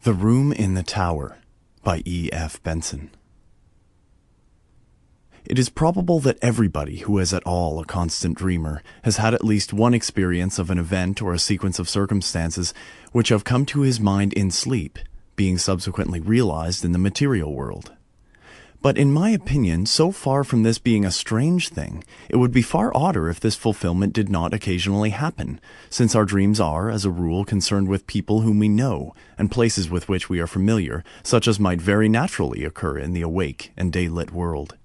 The Room in the Tower by E.F. Benson. It is probable that everybody who is at all a constant dreamer has had at least one experience of an event or a sequence of circumstances which have come to his mind in sleep, being subsequently realized in the material world. But in my opinion, so far from this being a strange thing, it would be far odder if this fulfillment did not occasionally happen, since our dreams are, as a rule, concerned with people whom we know, and places with which we are familiar, such as might very naturally occur in the awake and day-lit world.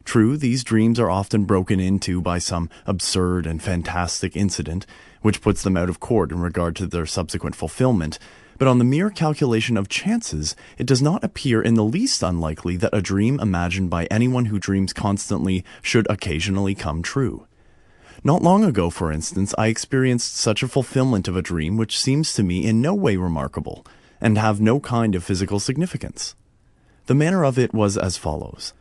True, these dreams are often broken into by some absurd and fantastic incident, which puts them out of court in regard to their subsequent fulfillment, but on the mere calculation of chances, it does not appear in the least unlikely that a dream imagined by anyone who dreams constantly should occasionally come true. Not long ago, for instance, I experienced such a fulfillment of a dream which seems to me in no way remarkable, and have no kind of physical significance. The manner of it was as follows.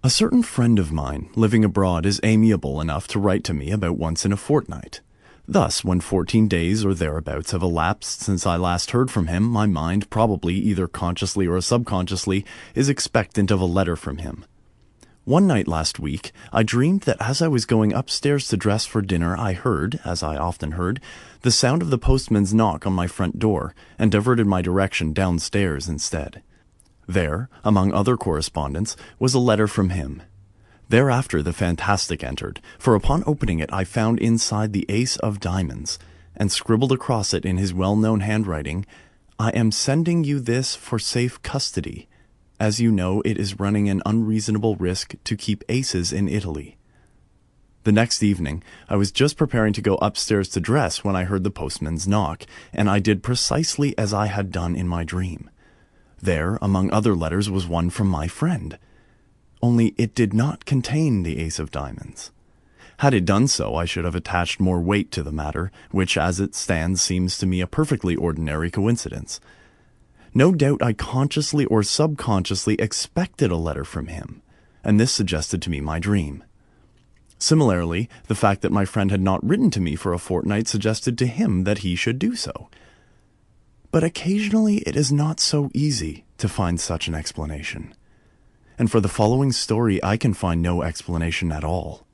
A certain friend of mine, living abroad, is amiable enough to write to me about once in a fortnight. Thus, when 14 days or thereabouts have elapsed since I last heard from him, my mind, probably either consciously or subconsciously, is expectant of a letter from him. One night last week, I dreamed that as I was going upstairs to dress for dinner, I heard, as I often heard, the sound of the postman's knock on my front door, and diverted my direction downstairs instead. There, among other correspondence, was a letter from him. Thereafter the fantastic entered, for upon opening it I found inside the ace of diamonds, and scribbled across it in his well-known handwriting, "I am sending you this for safe custody. As you know, it is running an unreasonable risk to keep aces in Italy." The next evening, I was just preparing to go upstairs to dress when I heard the postman's knock, and I did precisely as I had done in my dream. There, among other letters, was one from my friend. Only it did not contain the ace of diamonds. Had it done so, I should have attached more weight to the matter, which as it stands seems to me a perfectly ordinary coincidence. No doubt I consciously or subconsciously expected a letter from him, and this suggested to me my dream. Similarly, the fact that my friend had not written to me for a fortnight suggested to him that he should do so. But occasionally it is not so easy to find such an explanation. And for the following story I can find no explanation at all.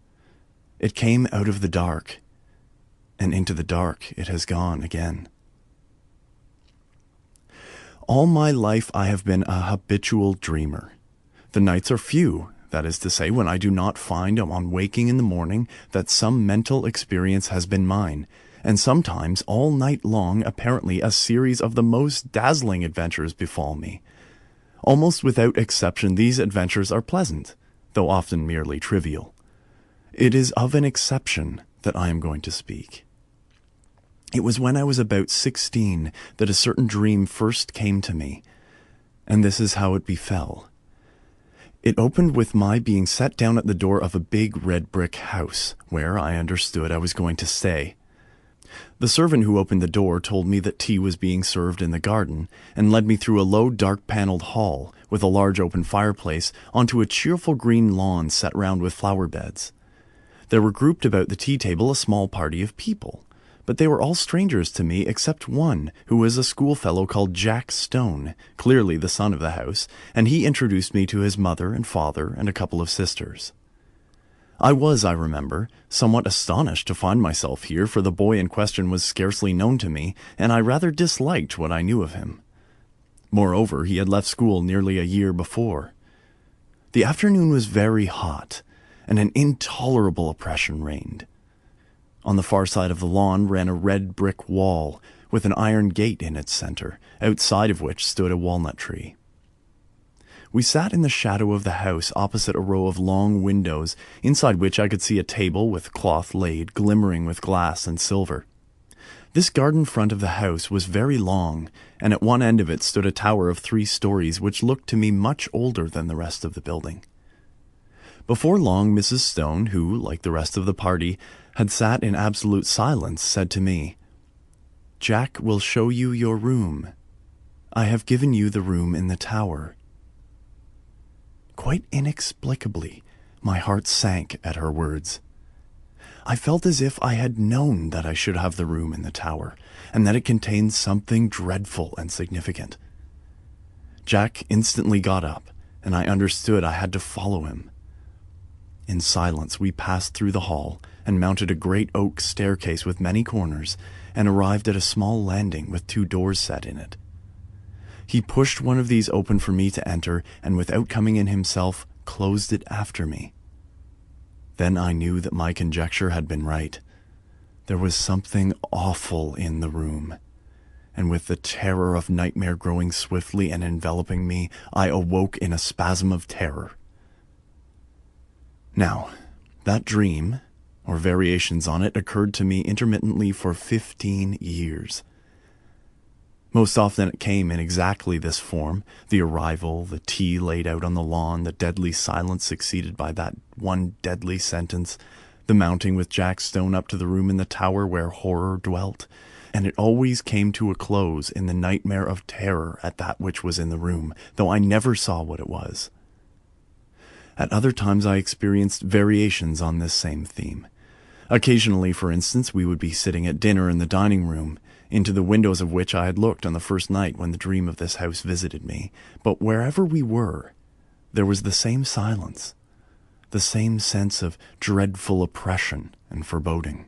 It came out of the dark, and into the dark it has gone again. All my life I have been a habitual dreamer. The nights are few, that is to say, when I do not find on waking in the morning that some mental experience has been mine, and sometimes all night long apparently a series of the most dazzling adventures befall me. Almost without exception these adventures are pleasant, though often merely trivial. It is of an exception that I am going to speak. It was when I was about 16 that a certain dream first came to me, and this is how it befell. It opened with my being set down at the door of a big red brick house, where I understood I was going to stay. The servant who opened the door told me that tea was being served in the garden, and led me through a low dark-panelled hall, with a large open fireplace, onto a cheerful green lawn set round with flower beds. There were grouped about the tea-table a small party of people, but they were all strangers to me except one, who was a schoolfellow called Jack Stone, clearly the son of the house, and he introduced me to his mother and father and a couple of sisters. I was, I remember, somewhat astonished to find myself here, for the boy in question was scarcely known to me, and I rather disliked what I knew of him. Moreover, he had left school nearly a year before. The afternoon was very hot, and an intolerable oppression reigned. On the far side of the lawn ran a red brick wall, with an iron gate in its center, outside of which stood a walnut tree. We sat in the shadow of the house opposite a row of long windows, inside which I could see a table with cloth laid, glimmering with glass and silver. This garden front of the house was very long, and at one end of it stood a tower of 3 stories which looked to me much older than the rest of the building. Before long, Mrs. Stone, who, like the rest of the party, had sat in absolute silence, said to me, "Jack will show you your room. I have given you the room in the tower." Quite inexplicably, my heart sank at her words. I felt as if I had known that I should have the room in the tower, and that it contained something dreadful and significant. Jack instantly got up, and I understood I had to follow him. In silence, we passed through the hall and mounted a great oak staircase with many corners, and arrived at a small landing with 2 doors set in it. He pushed one of these open for me to enter, and without coming in himself, closed it after me. Then I knew that my conjecture had been right. There was something awful in the room, and with the terror of nightmare growing swiftly and enveloping me, I awoke in a spasm of terror. Now, that dream, or variations on it, occurred to me intermittently for 15 years. Most often it came in exactly this form: the arrival, the tea laid out on the lawn, the deadly silence succeeded by that one deadly sentence, the mounting with Jack Stone up to the room in the tower where horror dwelt, and it always came to a close in the nightmare of terror at that which was in the room, though I never saw what it was. At other times I experienced variations on this same theme. Occasionally, for instance, we would be sitting at dinner in the dining room, into the windows of which I had looked on the first night when the dream of this house visited me, but wherever we were, there was the same silence, the same sense of dreadful oppression and foreboding.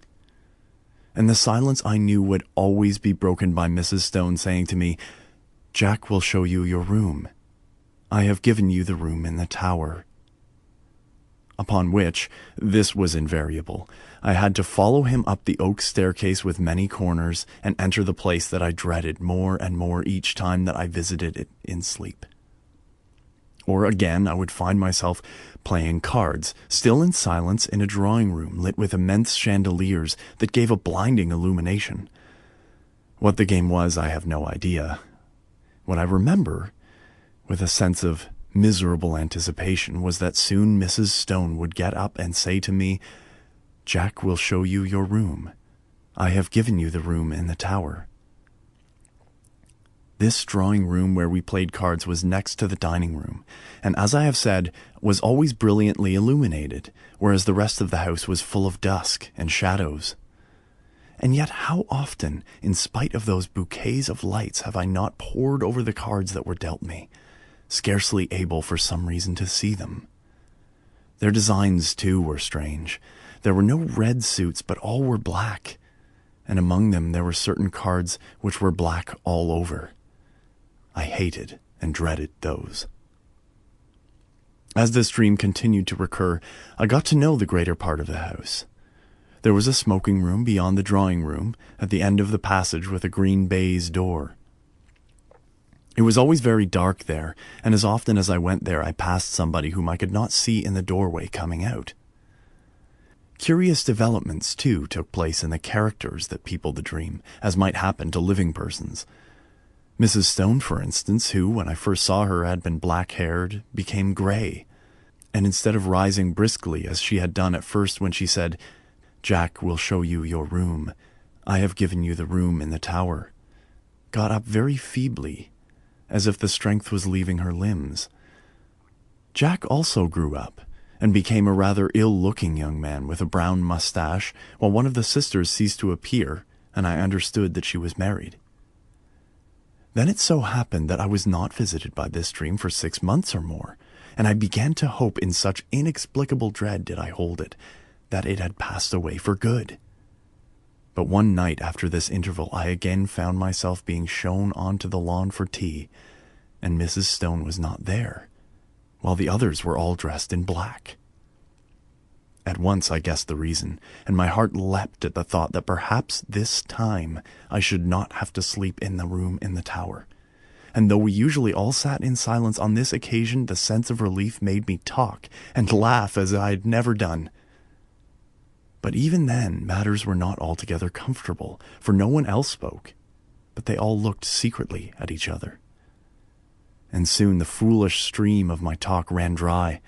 And the silence I knew would always be broken by Mrs. Stone saying to me, "Jack will show you your room. I have given you the room in the tower." Upon which, this was invariable, I had to follow him up the oak staircase with many corners and enter the place that I dreaded more and more each time that I visited it in sleep. Or again, I would find myself playing cards, still in silence, in a drawing room lit with immense chandeliers that gave a blinding illumination. What the game was, I have no idea. What I remember, with a sense of miserable anticipation, was that soon Mrs. Stone would get up and say to me, "Jack will show you your room. I have given you the room in the tower." This drawing room where we played cards was next to the dining room, and as I have said, was always brilliantly illuminated, whereas the rest of the house was full of dusk and shadows. And yet how often, in spite of those bouquets of lights, have I not pored over the cards that were dealt me, scarcely able for some reason to see them. Their designs, too, were strange. There were no red suits, but all were black, and among them there were certain cards which were black all over. I hated and dreaded those. As this dream continued to recur, I got to know the greater part of the house. There was a smoking room beyond the drawing room, at the end of the passage with a green baize door. It was always very dark there, and as often as I went there I passed somebody whom I could not see in the doorway coming out. Curious developments, too, took place in the characters that peopled the dream, as might happen to living persons. Mrs. Stone, for instance, who, when I first saw her, had been black-haired, became grey, and instead of rising briskly, as she had done at first when she said, "Jack will show you your room. I have given you the room in the tower," got up very feebly, as if the strength was leaving her limbs. Jack also grew up, and became a rather ill-looking young man with a brown mustache, while one of the sisters ceased to appear, and I understood that she was married. Then it so happened that I was not visited by this dream for 6 months or more, and I began to hope, in such inexplicable dread did I hold it, that it had passed away for good. But one night after this interval I again found myself being shown onto the lawn for tea, and Mrs. Stone was not there, while the others were all dressed in black. At once I guessed the reason, and my heart leapt at the thought that perhaps this time I should not have to sleep in the room in the tower. And though we usually all sat in silence, on this occasion the sense of relief made me talk and laugh as I had never done. But even then matters were not altogether comfortable, for no one else spoke, but they all looked secretly at each other. And soon the foolish stream of my talk ran dry,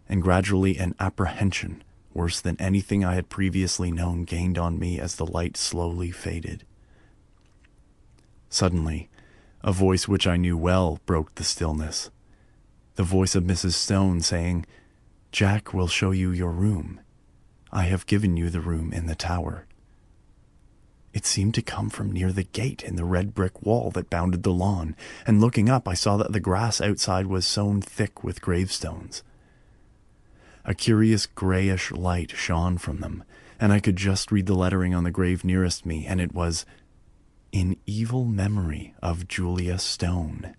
and gradually an apprehension, worse than anything I had previously known, gained on me as the light slowly faded. Suddenly, a voice which I knew well broke the stillness, the voice of Mrs. Stone saying, "Jack will show you your room. I have given you the room in the tower." It seemed to come from near the gate in the red brick wall that bounded the lawn, and looking up I saw that the grass outside was sown thick with gravestones. A curious grayish light shone from them, and I could just read the lettering on the grave nearest me, and it was, "In evil memory of Julia Stone."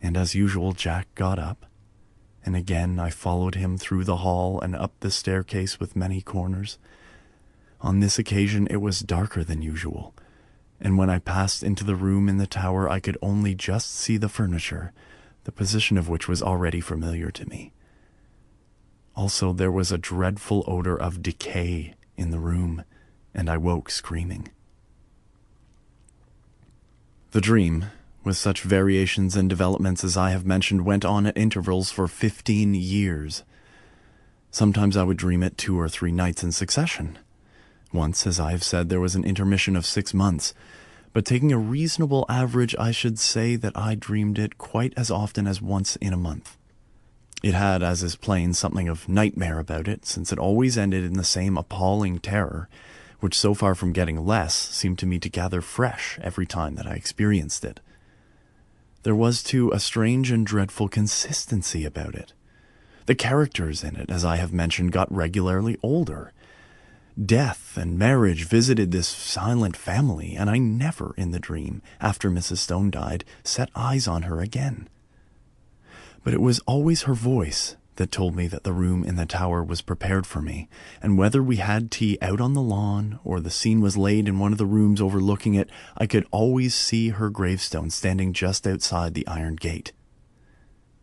And as usual, Jack got up, and again I followed him through the hall and up the staircase with many corners. On this occasion it was darker than usual, and when I passed into the room in the tower I could only just see the furniture, the position of which was already familiar to me. Also, there was a dreadful odor of decay in the room, and I woke screaming. The dream, with such variations and developments as I have mentioned, went on at intervals for 15 years. Sometimes I would dream it 2 or 3 nights in succession. Once, as I have said, there was an intermission of 6 months, but taking a reasonable average, I should say that I dreamed it quite as often as once in a month. It had, as is plain, something of nightmare about it, since it always ended in the same appalling terror, which so far from getting less, seemed to me to gather fresh every time that I experienced it. There was, too, a strange and dreadful consistency about it. The characters in it, as I have mentioned, got regularly older. Death and marriage visited this silent family, and I never, in the dream, after Mrs. Stone died, set eyes on her again. But it was always her voice that told me that the room in the tower was prepared for me, and whether we had tea out on the lawn or the scene was laid in one of the rooms overlooking it, I could always see her gravestone standing just outside the iron gate.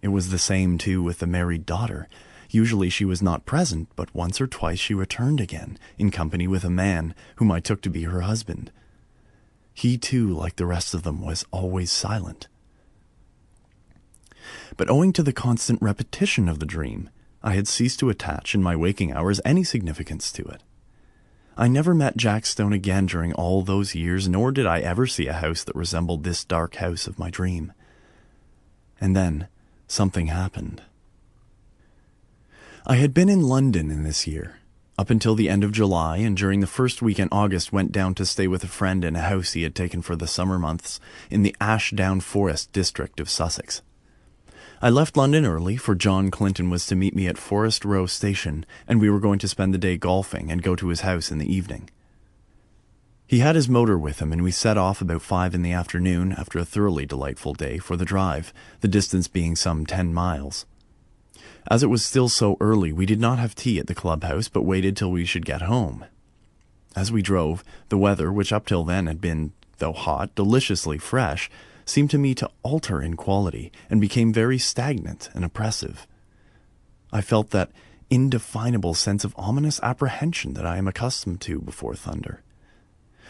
It was the same, too, with the married daughter. Usually she was not present, but once or twice she returned again, in company with a man whom I took to be her husband. He, too, like the rest of them, was always silent. But owing to the constant repetition of the dream, I had ceased to attach in my waking hours any significance to it. I never met Jack Stone again during all those years, nor did I ever see a house that resembled this dark house of my dream. And then something happened. I had been in London in this year, up until the end of July, and during the first week in August went down to stay with a friend in a house he had taken for the summer months in the Ashdown Forest district of Sussex. I left London early, for John Clinton was to meet me at Forest Row Station, and we were going to spend the day golfing and go to his house in the evening. He had his motor with him, and we set off about 5 in the afternoon after a thoroughly delightful day for the drive, the distance being some 10 miles. As it was still so early, we did not have tea at the clubhouse, but waited till we should get home. As we drove, the weather, which up till then had been, though hot, deliciously fresh, seemed to me to alter in quality, and became very stagnant and oppressive. I felt that indefinable sense of ominous apprehension that I am accustomed to before thunder.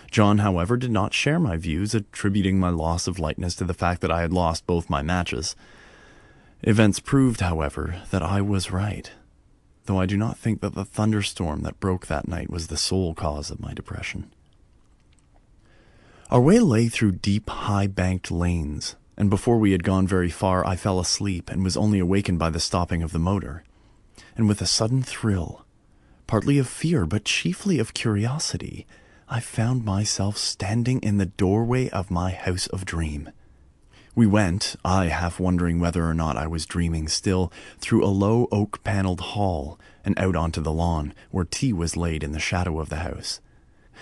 John, however, did not share my views, attributing my loss of lightness to the fact that I had lost both my matches. Events proved, however, that I was right, though I do not think that the thunderstorm that broke that night was the sole cause of my depression. Our way lay through deep, high-banked lanes, and before we had gone very far I fell asleep and was only awakened by the stopping of the motor. And with a sudden thrill, partly of fear but chiefly of curiosity, I found myself standing in the doorway of my house of dream. We went, I half wondering whether or not I was dreaming still, through a low oak-panelled hall and out onto the lawn, where tea was laid in the shadow of the house.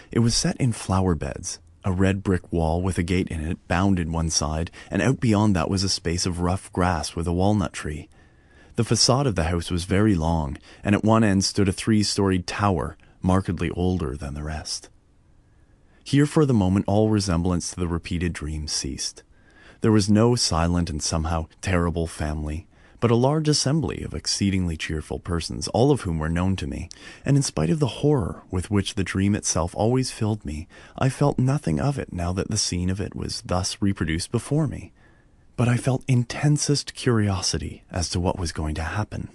It was set in flower beds. A red brick wall with a gate in it bounded one side, and out beyond that was a space of rough grass with a walnut tree. The facade of the house was very long, and at one end stood a 3-storied tower, markedly older than the rest. Here for the moment all resemblance to the repeated dream ceased. There was no silent and somehow terrible family, but a large assembly of exceedingly cheerful persons, all of whom were known to me, and in spite of the horror with which the dream itself always filled me, I felt nothing of it now that the scene of it was thus reproduced before me. But I felt intensest curiosity as to what was going to happen.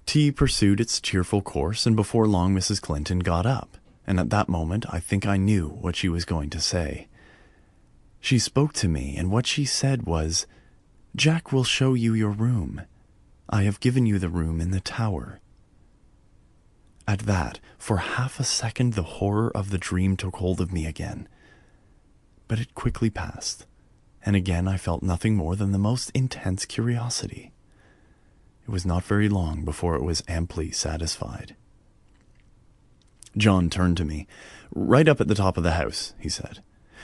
Tea pursued its cheerful course, and before long Mrs. Clinton got up, and at that moment I think I knew what she was going to say. She spoke to me, and what she said was, "Jack will show you your room." I have given you the room in the tower." At that, for half a second, the horror of the dream took hold of me again. But it quickly passed, and again I felt nothing more than the most intense curiosity. It was not very long before it was amply satisfied. John turned to me. "Right up at the top of the house," he said.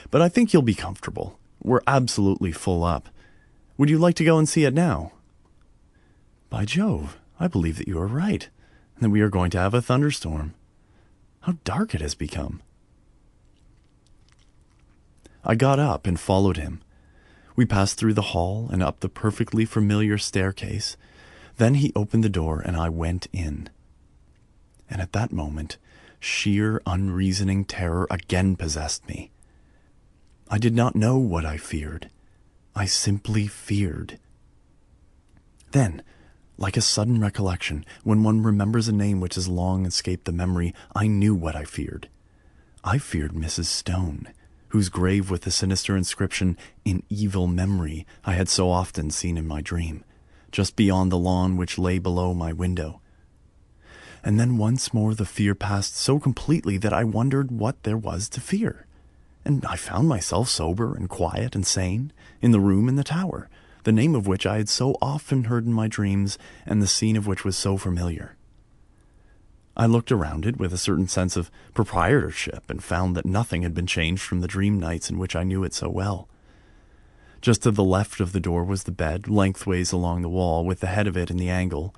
"But I think you'll be comfortable. We're absolutely full up. Would you like to go and see it now?" "By Jove, I believe that you are right, and that we are going to have a thunderstorm. How dark it has become." I got up and followed him. We passed through the hall and up the perfectly familiar staircase. Then he opened the door and I went in. And at that moment, sheer unreasoning terror again possessed me. I did not know what I feared. I simply feared. Then, like a sudden recollection, when one remembers a name which has long escaped the memory, I knew what I feared. I feared Mrs. Stone, whose grave with the sinister inscription, "In evil memory," I had so often seen in my dream, just beyond the lawn which lay below my window. And then once more the fear passed so completely that I wondered what there was to fear. And I found myself sober and quiet and sane, in the room in the tower, the name of which I had so often heard in my dreams, and the scene of which was so familiar. I looked around it with a certain sense of proprietorship and found that nothing had been changed from the dream nights in which I knew it so well. Just to the left of the door was the bed, lengthways along the wall, with the head of it in the angle.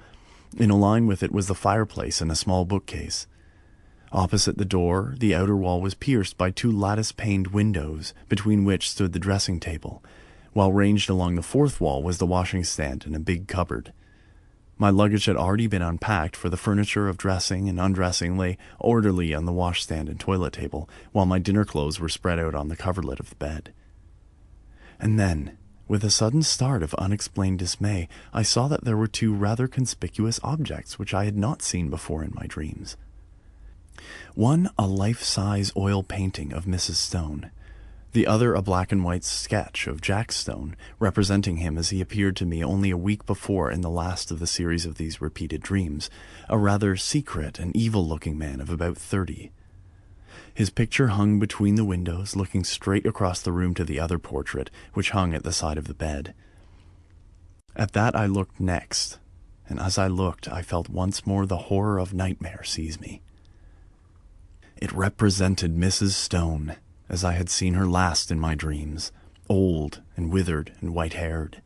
In a line with it was the fireplace and a small bookcase. Opposite the door, the outer wall was pierced by two lattice-paned windows, between which stood the dressing table, while ranged along the fourth wall was the washing stand and a big cupboard. My luggage had already been unpacked, for the furniture of dressing and undressing lay orderly on the washstand and toilet table, while my dinner clothes were spread out on the coverlet of the bed. And then, with a sudden start of unexplained dismay, I saw that there were two rather conspicuous objects which I had not seen before in my dreams. One, a life-size oil painting of Mrs. Stone. The other, a black-and-white sketch of Jack Stone, representing him as he appeared to me only a week before in the last of the series of these repeated dreams, a rather secret and evil-looking man of about 30. His picture hung between the windows, looking straight across the room to the other portrait, which hung at the side of the bed. At that I looked next, and as I looked, I felt once more the horror of nightmare seize me. It represented Mrs. Stone, as I had seen her last in my dreams, old and withered and white-haired.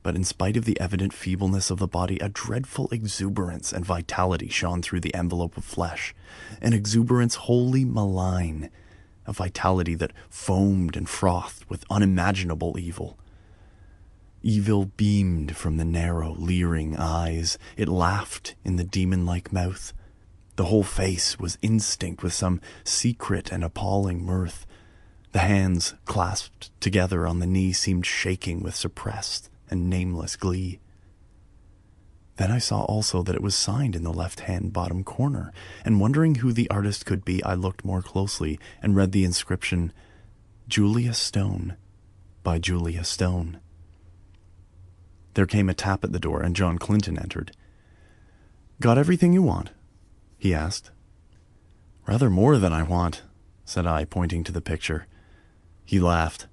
But in spite of the evident feebleness of the body, a dreadful exuberance and vitality shone through the envelope of flesh, an exuberance wholly malign, a vitality that foamed and frothed with unimaginable evil. Evil beamed from the narrow, leering eyes. It laughed in the demon-like mouth. The whole face was instinct with some secret and appalling mirth. The hands, clasped together on the knee, seemed shaking with suppressed and nameless glee. Then I saw also that it was signed in the left-hand bottom corner, and wondering who the artist could be, I looked more closely and read the inscription, "Julia Stone, by Julia Stone." There came a tap at the door, and John Clinton entered. "Got everything you want?" he asked. "Rather more than I want," said I, pointing to the picture. He laughed.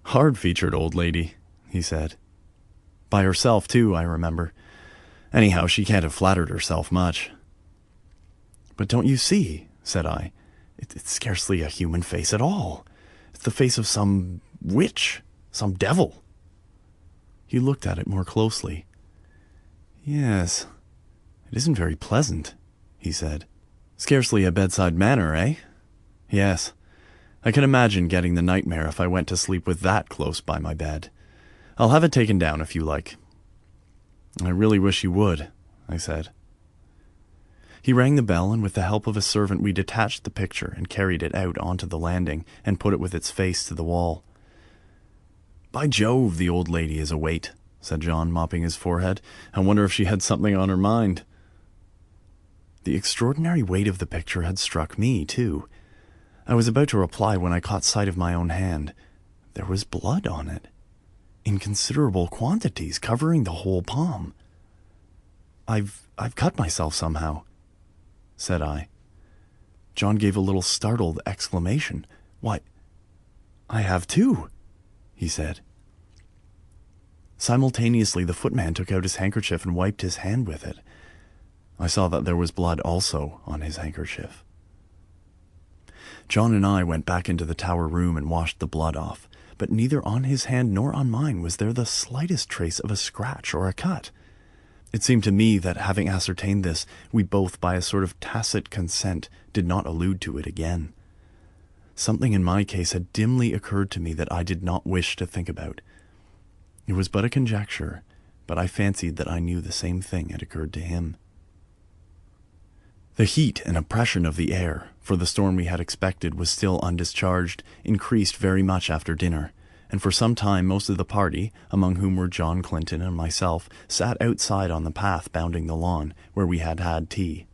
"Hard-featured old lady," he said. "By herself, too, I remember. Anyhow, she can't have flattered herself much." "But don't you see," said I, it's scarcely a human face at all. It's the face of some witch, some devil." He looked at it more closely. "Yes, it isn't very pleasant," he said. "Scarcely a bedside manner, eh? Yes, I can imagine getting the nightmare if I went to sleep with that close by my bed. I'll have it taken down if you like." "I really wish you would," I said. He rang the bell, and with the help of a servant we detached the picture and carried it out onto the landing and put it with its face to the wall. "By Jove, the old lady is a weight," said John, mopping his forehead. "I wonder if she had something on her mind." The extraordinary weight of the picture had struck me, too. I was about to reply when I caught sight of my own hand. There was blood on it, in considerable quantities, covering the whole palm. I've cut myself somehow," said I. John gave a little startled exclamation. "Why, I have too," he said. Simultaneously, the footman took out his handkerchief and wiped his hand with it. I saw that there was blood also on his handkerchief. John and I went back into the tower room and washed the blood off, but neither on his hand nor on mine was there the slightest trace of a scratch or a cut. It seemed to me that, having ascertained this, we both, by a sort of tacit consent, did not allude to it again. Something in my case had dimly occurred to me that I did not wish to think about. It was but a conjecture, but I fancied that I knew the same thing had occurred to him. The heat and oppression of the air, for the storm we had expected was still undischarged, increased very much after dinner, and for some time most of the party, among whom were John Clinton and myself, sat outside on the path bounding the lawn, where we had had tea.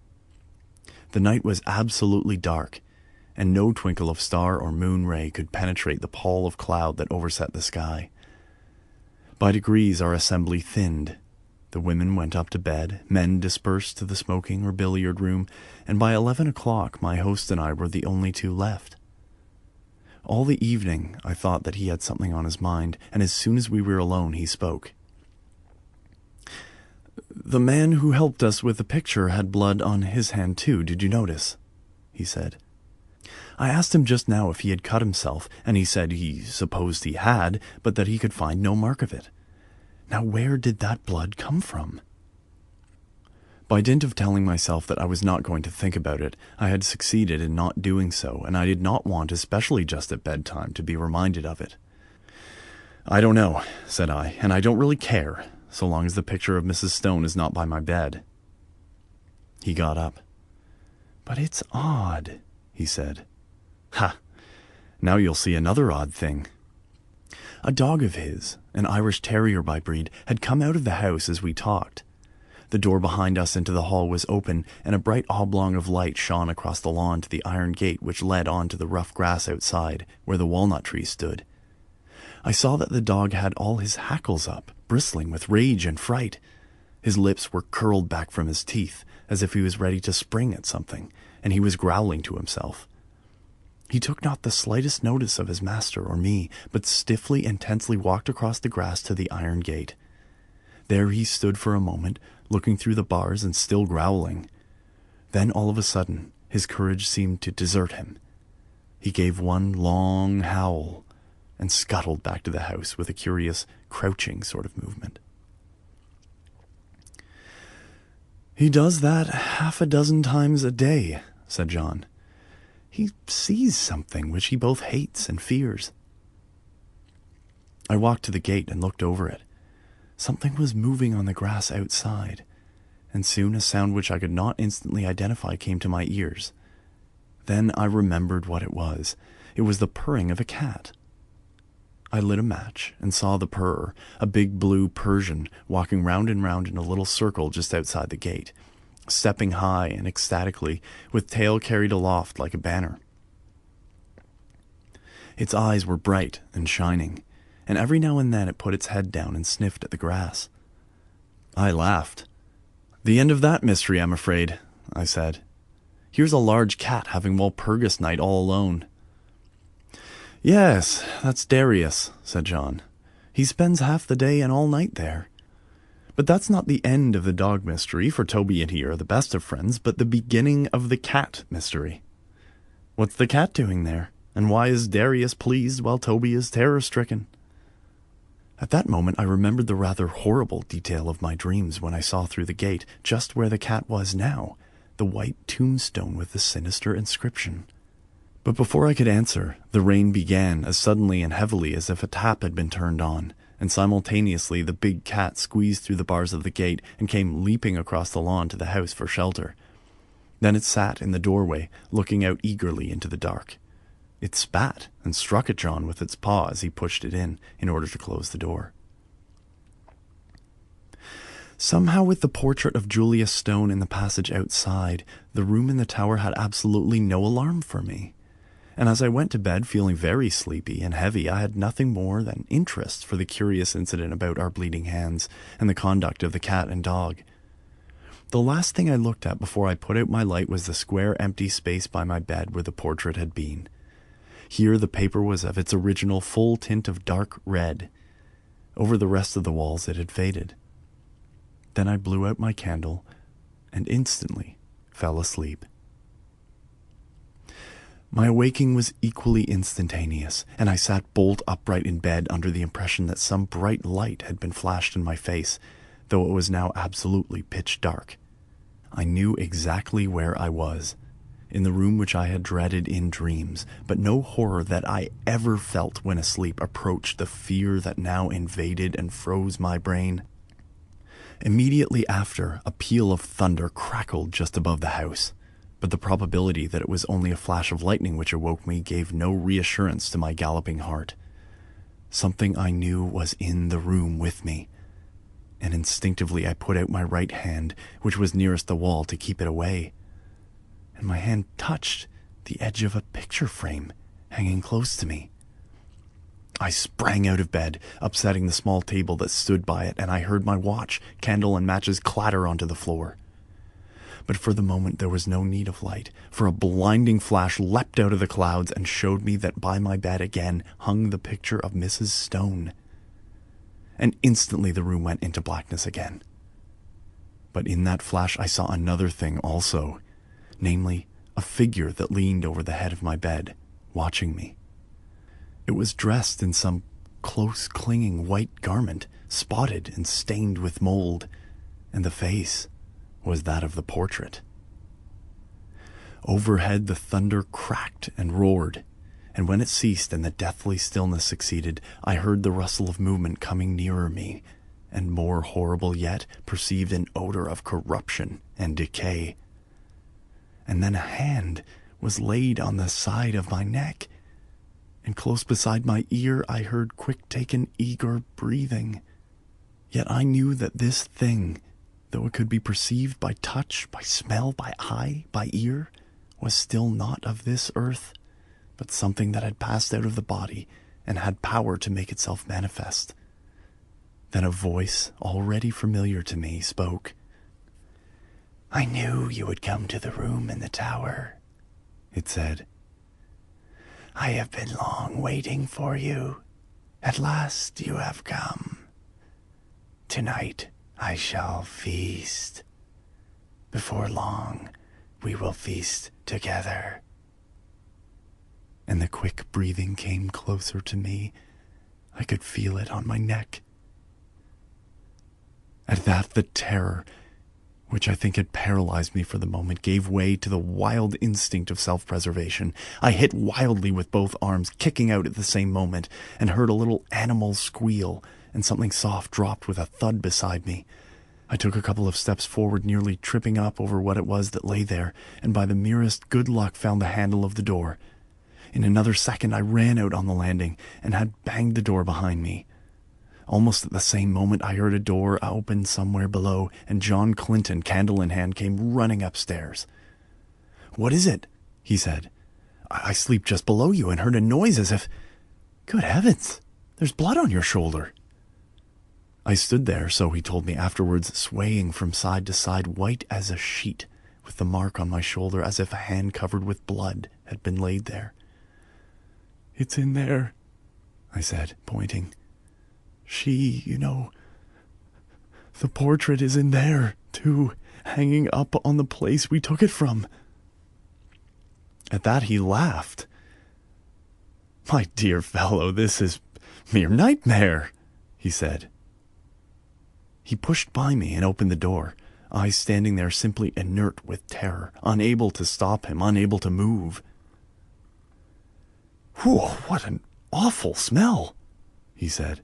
The night was absolutely dark, and no twinkle of star or moon ray could penetrate the pall of cloud that overset the sky. By degrees our assembly thinned. The women went up to bed, men dispersed to the smoking or billiard room, and by 11 o'clock my host and I were the only two left. All the evening I thought that he had something on his mind, and as soon as we were alone he spoke. "The man who helped us with the picture had blood on his hand too, did you notice?" he said. "I asked him just now if he had cut himself, and he said he supposed he had, but that he could find no mark of it. Now where did that blood come from?" By dint of telling myself that I was not going to think about it, I had succeeded in not doing so, and I did not want, especially just at bedtime, to be reminded of it. "I don't know," said I, "and I don't really care, so long as the picture of Mrs. Stone is not by my bed." He got up. "But it's odd," he said. "Ha! Now you'll see another odd thing." A dog of his, an Irish Terrier by breed, had come out of the house as we talked. The door behind us into the hall was open, and a bright oblong of light shone across the lawn to the iron gate which led on to the rough grass outside, where the walnut tree stood. I saw that the dog had all his hackles up, bristling with rage and fright. His lips were curled back from his teeth, as if he was ready to spring at something, and he was growling to himself. He took not the slightest notice of his master or me, but stiffly and tensely walked across the grass to the iron gate. There he stood for a moment, looking through the bars and still growling. Then all of a sudden his courage seemed to desert him. He gave one long howl and scuttled back to the house with a curious, crouching sort of movement. "He does that half a dozen times a day," said John. "He sees something which he both hates and fears." I walked to the gate and looked over it. Something was moving on the grass outside, and soon a sound which I could not instantly identify came to my ears. Then I remembered what it was. It was the purring of a cat. I lit a match and saw the purrer, a big blue Persian, walking round and round in a little circle just outside the gate, stepping high and ecstatically, with tail carried aloft like a banner. Its eyes were bright and shining, and every now and then it put its head down and sniffed at the grass. I laughed. "The end of that mystery, I'm afraid," I said. "Here's a large cat having Walpurgis night all alone." "Yes, that's Darius," said John. "He spends half the day and all night there. But that's not the end of the dog mystery, for Toby and he are the best of friends, but the beginning of the cat mystery. What's the cat doing there? And why is Darius pleased while Toby is terror-stricken?" At that moment I remembered the rather horrible detail of my dreams when I saw through the gate, just where the cat was now, the white tombstone with the sinister inscription. But before I could answer, the rain began as suddenly and heavily as if a tap had been turned on, and simultaneously the big cat squeezed through the bars of the gate and came leaping across the lawn to the house for shelter. Then it sat in the doorway, looking out eagerly into the dark. It spat and struck at John with its paw as he pushed it in order to close the door. Somehow, with the portrait of Julia Stone in the passage outside, the room in the tower had absolutely no alarm for me. And as I went to bed feeling very sleepy and heavy, I had nothing more than interest for the curious incident about our bleeding hands and the conduct of the cat and dog. The last thing I looked at before I put out my light was the square empty space by my bed where the portrait had been. Here the paper was of its original full tint of dark red. Over the rest of the walls it had faded. Then I blew out my candle and instantly fell asleep. My awaking was equally instantaneous, and I sat bolt upright in bed under the impression that some bright light had been flashed in my face, though it was now absolutely pitch dark. I knew exactly where I was, in the room which I had dreaded in dreams, but no horror that I ever felt when asleep approached the fear that now invaded and froze my brain. Immediately after, a peal of thunder crackled just above the house, but the probability that it was only a flash of lightning which awoke me gave no reassurance to my galloping heart. Something I knew was in the room with me, and instinctively I put out my right hand, which was nearest the wall, to keep it away, and my hand touched the edge of a picture frame hanging close to me. I sprang out of bed, upsetting the small table that stood by it, and I heard my watch, candle, and matches clatter onto the floor. But for the moment there was no need of light, for a blinding flash leapt out of the clouds and showed me that by my bed again hung the picture of Mrs. Stone. And instantly the room went into blackness again. But in that flash I saw another thing also, namely, a figure that leaned over the head of my bed, watching me. It was dressed in some close-clinging white garment, spotted and stained with mold, and the face was that of the portrait. Overhead the thunder cracked and roared, and when it ceased and the deathly stillness succeeded, I heard the rustle of movement coming nearer me, and more horrible yet, perceived an odor of corruption and decay. And then a hand was laid on the side of my neck, and close beside my ear I heard quick-taken, eager breathing. Yet I knew that this thing, though it could be perceived by touch, by smell, by eye, by ear, was still not of this earth, but something that had passed out of the body and had power to make itself manifest. Then a voice, already familiar to me, spoke. "I knew you would come to the room in the tower," it said. "I have been long waiting for you. At last you have come. Tonight I shall feast. Before long we will feast together." And the quick breathing came closer to me. I could feel it on my neck. At that the terror, which I think had paralyzed me for the moment, gave way to the wild instinct of self-preservation. I hit wildly with both arms, kicking out at the same moment, and heard a little animal squeal, and something soft dropped with a thud beside me. I took a couple of steps forward, nearly tripping up over what it was that lay there, and by the merest good luck found the handle of the door. In another second I ran out on the landing, and had banged the door behind me. Almost at the same moment I heard a door open somewhere below, and John Clinton, candle in hand, came running upstairs. "What is it?" he said. I sleep just below you and heard a noise as if... Good heavens, there's blood on your shoulder." I stood there, so he told me afterwards, swaying from side to side, white as a sheet, with the mark on my shoulder as if a hand covered with blood had been laid there. "It's in there," I said, pointing. "She, you know, the portrait is in there, too, hanging up on the place we took it from." At that he laughed. "My dear fellow, this is mere nightmare," he said. He pushed by me and opened the door, I standing there simply inert with terror, unable to stop him, unable to move. "Whew, what an awful smell," he said.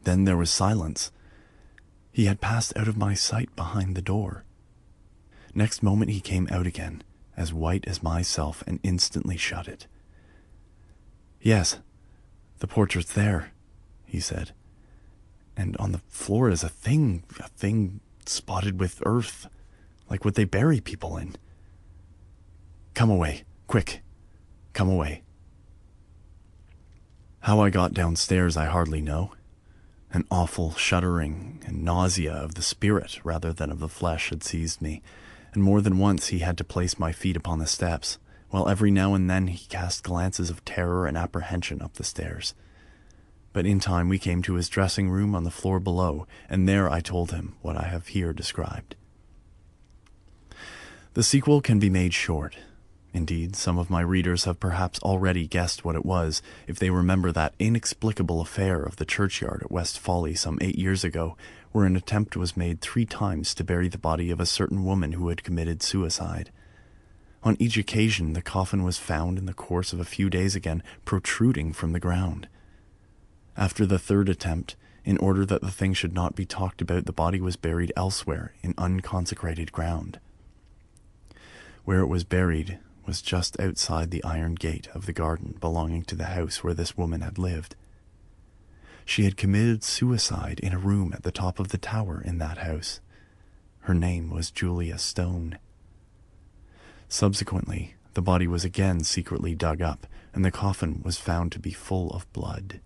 Then there was silence. He had passed out of my sight behind the door. Next moment he came out again, as white as myself, and instantly shut it. "Yes, the portrait's there," he said. "And on the floor is a thing spotted with earth, like what they bury people in. Come away, quick, come away." How I got downstairs I hardly know. An awful shuddering and nausea of the spirit rather than of the flesh had seized me, and more than once he had to place my feet upon the steps, while every now and then he cast glances of terror and apprehension up the stairs. But in time we came to his dressing room on the floor below, and there I told him what I have here described. The sequel can be made short. Indeed, some of my readers have perhaps already guessed what it was, if they remember that inexplicable affair of the churchyard at West Folly some 8 years ago, where an attempt was made 3 times to bury the body of a certain woman who had committed suicide. On each occasion, the coffin was found in the course of a few days again protruding from the ground. After the 3rd attempt, in order that the thing should not be talked about, the body was buried elsewhere in unconsecrated ground. Where it was buried was just outside the iron gate of the garden belonging to the house where this woman had lived. She had committed suicide in a room at the top of the tower in that house. Her name was Julia Stone. Subsequently, the body was again secretly dug up, and the coffin was found to be full of blood.